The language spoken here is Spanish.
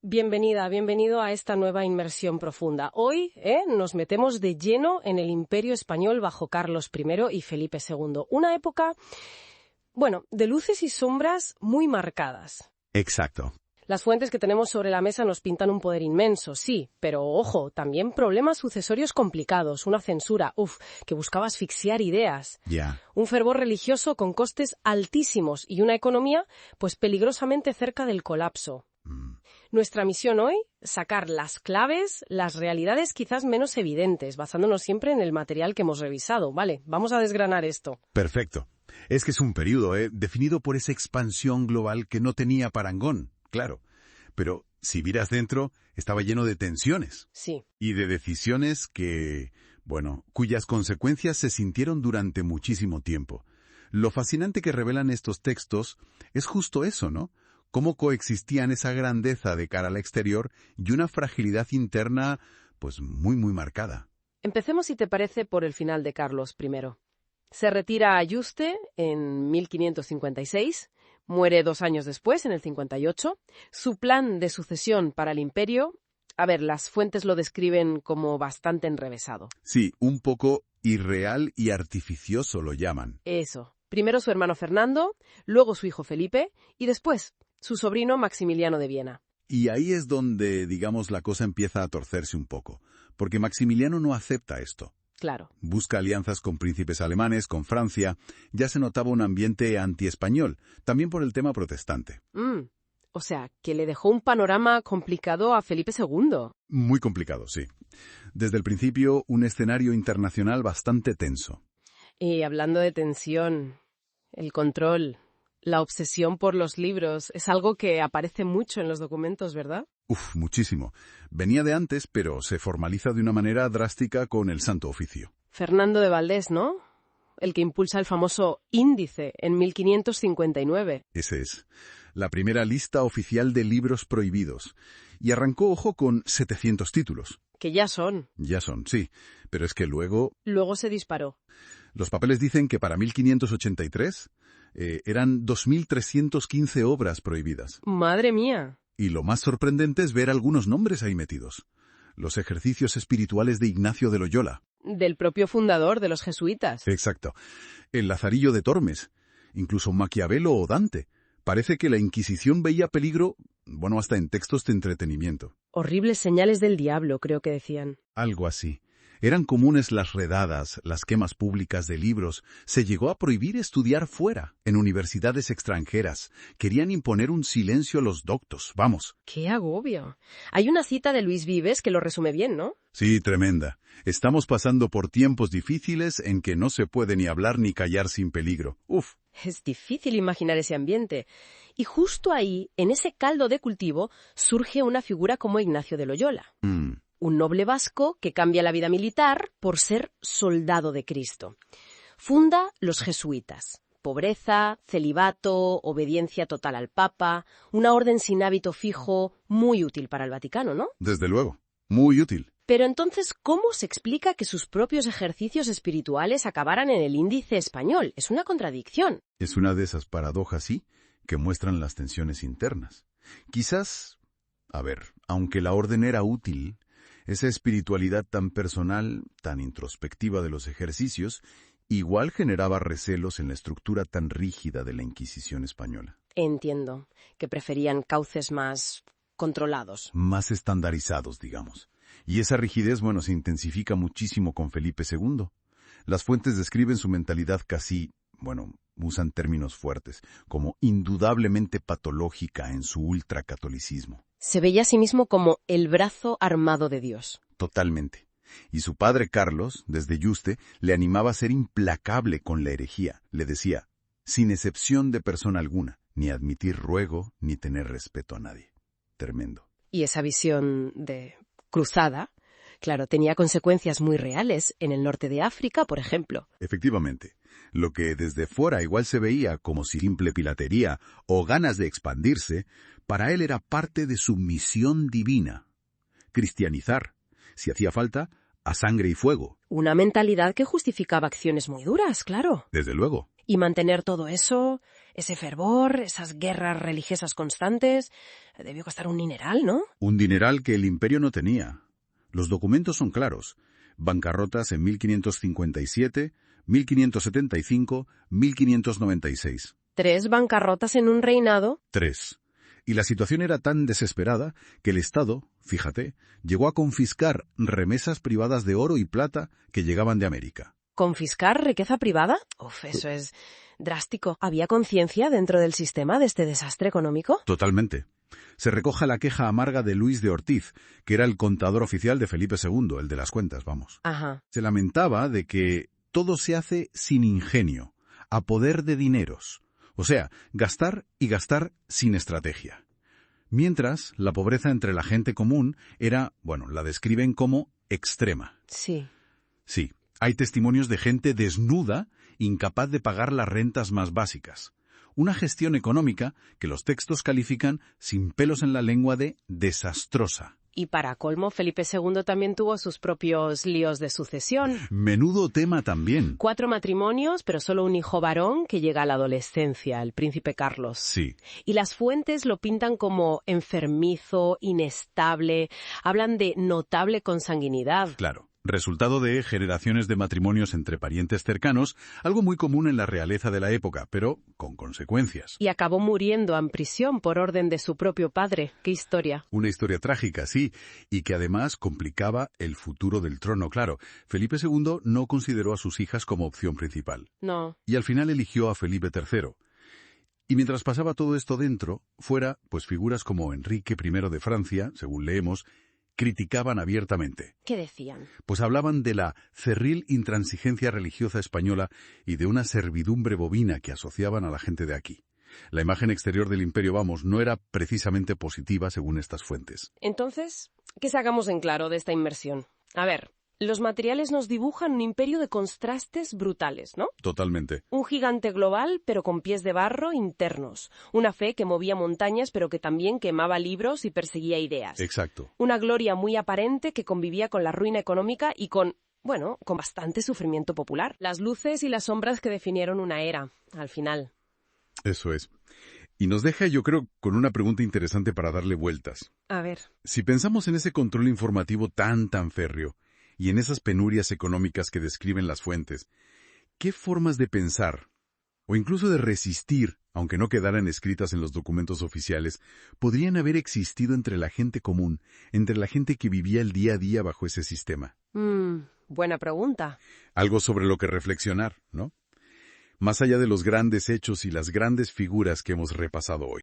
Bienvenido a esta nueva inmersión profunda. Hoy nos metemos de lleno en el Imperio Español bajo Carlos I y Felipe II. Una época, de luces y sombras muy marcadas. Exacto. Las fuentes que tenemos sobre la mesa nos pintan un poder inmenso, sí, pero ojo, también problemas sucesorios complicados, una censura, que buscaba asfixiar ideas. Ya. Un fervor religioso con costes altísimos y una economía, peligrosamente cerca del colapso. Nuestra misión hoy, sacar las claves, las realidades quizás menos evidentes, basándonos siempre en el material que hemos revisado. Vale, vamos a desgranar esto. Perfecto. Es que es un periodo, definido por esa expansión global que no tenía parangón, claro. Pero si miras dentro, estaba lleno de tensiones. Sí. Y de decisiones cuyas consecuencias se sintieron durante muchísimo tiempo. Lo fascinante que revelan estos textos es justo eso, ¿no? Cómo coexistían esa grandeza de cara al exterior y una fragilidad interna, muy, muy marcada. Empecemos, si te parece, por el final de Carlos I. Se retira a Yuste en 1556, muere 2 años después, en el 58. Su plan de sucesión para el imperio, las fuentes lo describen como bastante enrevesado. Sí, un poco irreal y artificioso lo llaman. Eso. Primero su hermano Fernando, luego su hijo Felipe y después su sobrino Maximiliano de Viena. Y ahí es donde, la cosa empieza a torcerse un poco, porque Maximiliano no acepta esto. Claro. Busca alianzas con príncipes alemanes, con Francia. Ya se notaba un ambiente antiespañol, también por el tema protestante. O sea, que le dejó un panorama complicado a Felipe II. Muy complicado, sí. Desde el principio, un escenario internacional bastante tenso. Y hablando de tensión, el control, la obsesión por los libros, es algo que aparece mucho en los documentos, ¿verdad? Muchísimo. Venía de antes, pero se formaliza de una manera drástica con el Santo Oficio. Fernando de Valdés, ¿no? El que impulsa el famoso índice en 1559. Ese es. La primera lista oficial de libros prohibidos. Y arrancó, con 700 títulos. Que ya son. Ya son, sí. Pero es que luego... Luego se disparó. Los papeles dicen que para 1583 eran 2.315 obras prohibidas. ¡Madre mía! Y lo más sorprendente es ver algunos nombres ahí metidos. Los ejercicios espirituales de Ignacio de Loyola. Del propio fundador de los jesuitas. Exacto. El Lazarillo de Tormes. Incluso Maquiavelo o Dante. Parece que la Inquisición veía peligro, hasta en textos de entretenimiento. Horribles señales del diablo, creo que decían. Algo así. Eran comunes las redadas, las quemas públicas de libros. Se llegó a prohibir estudiar fuera, en universidades extranjeras. Querían imponer un silencio a los doctos, vamos. ¡Qué agobio! Hay una cita de Luis Vives que lo resume bien, ¿no? Sí, tremenda. Estamos pasando por tiempos difíciles en que no se puede ni hablar ni callar sin peligro. Es difícil imaginar ese ambiente. Y justo ahí, en ese caldo de cultivo, surge una figura como Ignacio de Loyola. Un noble vasco que cambia la vida militar por ser soldado de Cristo. Funda los jesuitas. Pobreza, celibato, obediencia total al Papa, una orden sin hábito fijo, muy útil para el Vaticano, ¿no? Desde luego, muy útil. Pero entonces, ¿cómo se explica que sus propios ejercicios espirituales acabaran en el índice español? Es una contradicción. Es una de esas paradojas, sí, que muestran las tensiones internas. Quizás, aunque la orden era útil, esa espiritualidad tan personal, tan introspectiva de los ejercicios, igual generaba recelos en la estructura tan rígida de la Inquisición española. Entiendo, que preferían cauces más controlados. Más estandarizados, digamos. Y esa rigidez, se intensifica muchísimo con Felipe II. Las fuentes describen su mentalidad casi, usan términos fuertes, como indudablemente patológica en su ultracatolicismo. Se veía a sí mismo como el brazo armado de Dios. Totalmente. Y su padre Carlos, desde Yuste, le animaba a ser implacable con la herejía. Le decía, sin excepción de persona alguna, ni admitir ruego, ni tener respeto a nadie. Tremendo. Y esa visión de cruzada, claro, tenía consecuencias muy reales en el norte de África, por ejemplo. Efectivamente. Lo que desde fuera igual se veía como simple pilatería o ganas de expandirse, para él era parte de su misión divina. Cristianizar, si hacía falta, a sangre y fuego. Una mentalidad que justificaba acciones muy duras, claro. Desde luego. Y mantener todo eso, ese fervor, esas guerras religiosas constantes, debió costar un dineral, ¿no? Un dineral que el imperio no tenía. Los documentos son claros. Bancarrotas en 1557, 1575, 1596. 3 bancarrotas en un reinado. 3. Y la situación era tan desesperada que el Estado, fíjate, llegó a confiscar remesas privadas de oro y plata que llegaban de América. ¿Confiscar riqueza privada? Uf, eso es drástico. ¿Había conciencia dentro del sistema de este desastre económico? Totalmente. Se recoge la queja amarga de Luis de Ortiz, que era el contador oficial de Felipe II, el de las cuentas, vamos. Ajá. Se lamentaba de que todo se hace sin ingenio, a poder de dineros. O sea, gastar y gastar sin estrategia. Mientras, la pobreza entre la gente común era, la describen como extrema. Sí. Sí, hay testimonios de gente desnuda, incapaz de pagar las rentas más básicas. Una gestión económica que los textos califican sin pelos en la lengua de desastrosa. Y para colmo, Felipe II también tuvo sus propios líos de sucesión. Menudo tema también. 4 matrimonios, pero solo un hijo varón que llega a la adolescencia, el príncipe Carlos. Sí. Y las fuentes lo pintan como enfermizo, inestable, hablan de notable consanguinidad. Claro. Resultado de generaciones de matrimonios entre parientes cercanos, algo muy común en la realeza de la época, pero con consecuencias. Y acabó muriendo en prisión por orden de su propio padre. ¡Qué historia! Una historia trágica, sí, y que además complicaba el futuro del trono, claro. Felipe II no consideró a sus hijas como opción principal. No. Y al final eligió a Felipe III. Y mientras pasaba todo esto dentro, fuera, pues figuras como Enrique I de Francia, según leemos, criticaban abiertamente. ¿Qué decían? Pues hablaban de la cerril intransigencia religiosa española y de una servidumbre bovina que asociaban a la gente de aquí. La imagen exterior del imperio, no era precisamente positiva según estas fuentes. Entonces, ¿qué sacamos en claro de esta inmersión? A ver, los materiales nos dibujan un imperio de contrastes brutales, ¿no? Totalmente. Un gigante global, pero con pies de barro internos. Una fe que movía montañas, pero que también quemaba libros y perseguía ideas. Exacto. Una gloria muy aparente que convivía con la ruina económica y con bastante sufrimiento popular. Las luces y las sombras que definieron una era, al final. Eso es. Y nos deja, yo creo, con una pregunta interesante para darle vueltas. A ver. Si pensamos en ese control informativo tan férreo, y en esas penurias económicas que describen las fuentes, ¿qué formas de pensar, o incluso de resistir, aunque no quedaran escritas en los documentos oficiales, podrían haber existido entre la gente común, entre la gente que vivía el día a día bajo ese sistema? Buena pregunta. Algo sobre lo que reflexionar, ¿no? Más allá de los grandes hechos y las grandes figuras que hemos repasado hoy.